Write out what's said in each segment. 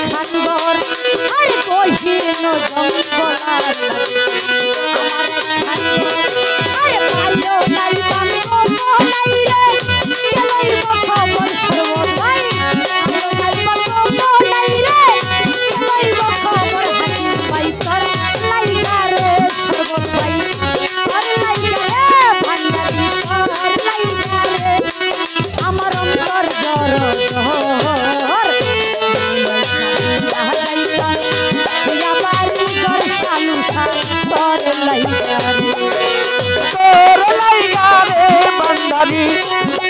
খানগর আরে কহিন জঙ্গল আমার খানগর আরে পাইলো নাই বান্ধব নাই রে গেলই খবর সর্ব ভাই পাইলো নাই বান্ধব নাই রে গেলই খবর হাতি ভাই তোর লাইগা রে সর্ব ভাই তোর লাইগা রে ভান্ডারি তোর লাইগা রে আমার অন্তর জর জর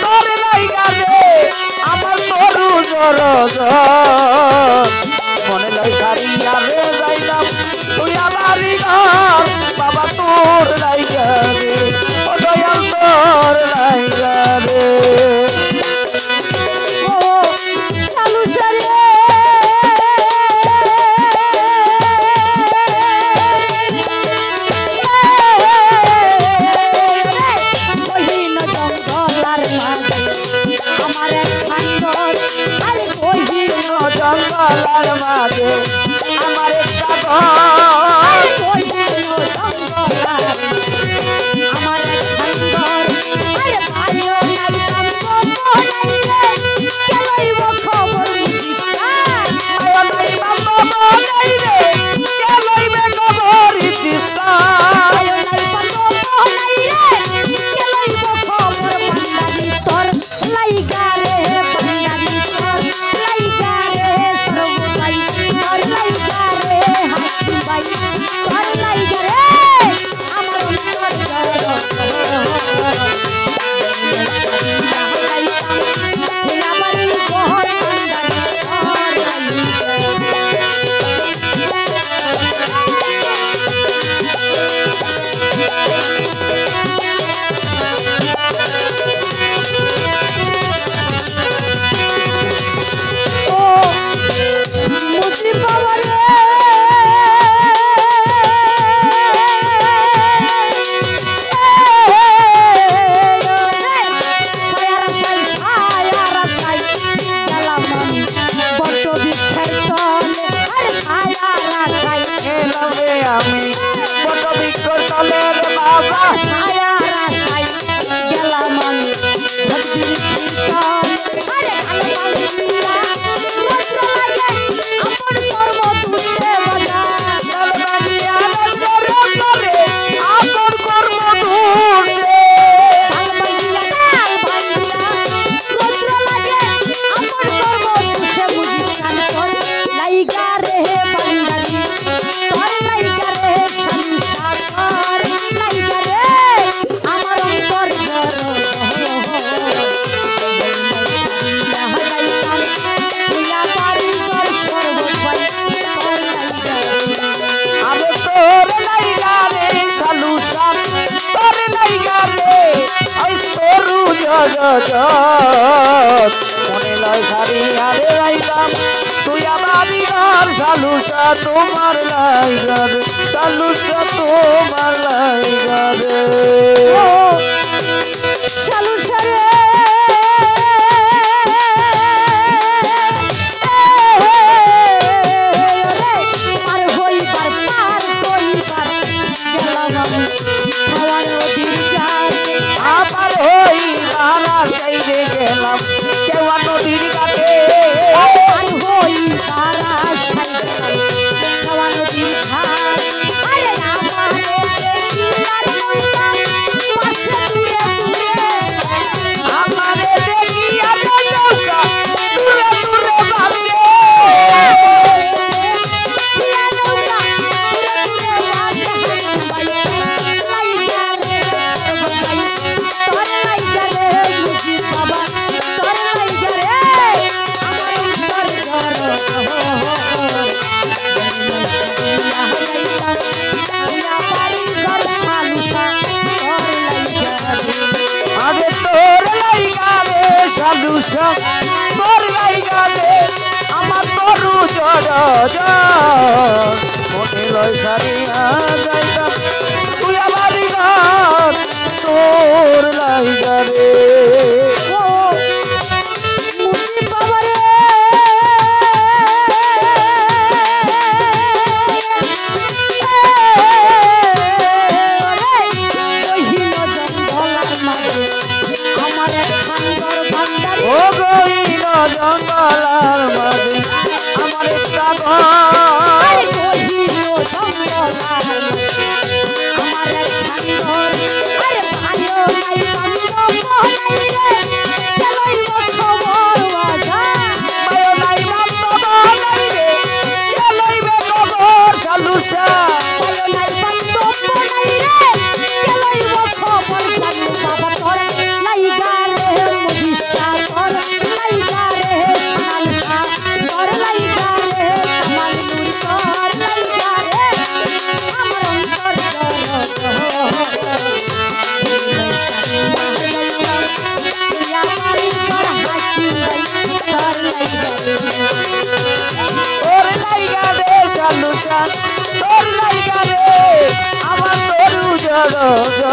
তোর লাইগা রে আমার তরু জর মনে লয় সারিয়া রে যাইলাম তুই আমারই ঘর বাবা তোর লাইগা রে ও দয়াল তোর লাইগা রে জঙ্গলার মাঝে আমার একটা ঘর আমার খানগর আরে ভাইও নাই বান্ধব নাই রে গেলইব খবর বুঝিস আয় নাই বান্ধব নাই রে গেলইবে খবর দিস আয় নাই বান্ধব নাই রে গেলইব খবর ভান্ডারি তোর লাইগা রে ভান্ডারি তোর লাইগা রে সর্বদাই তোর লাইগা রে হাতি ভাই তোর লাইগা রে আমার অন্তর আমি কত বিকর তলের বাবা মনে লয় সারিয়া রে আইলাম তুই আমারই ঘর সালুসা তোমার লাইগা রে সালুসা তোমার লাইগা রে সালুসা রে পার হইবার গেলাম আমি খাওয়ার নদীর ঘাটে আমার হই মারা সেই রে গেলাম কেউ নদীর ঘাটে আর হই তারা সাইকেল খাওয়ার নদীর ঘাট আরে আমারে দেখি আর নৌকা পাশে দূরে দূরে আমারে দেখি আর নৌকা দূরে দূরে ভাসে সালুসা তোর লাইগা রে আমার তরু জড় মনে লয় সারিয়া যাইতাম তুই আমার ঘর তোর লাইগা রে মুক্তি বাবা রে লাগা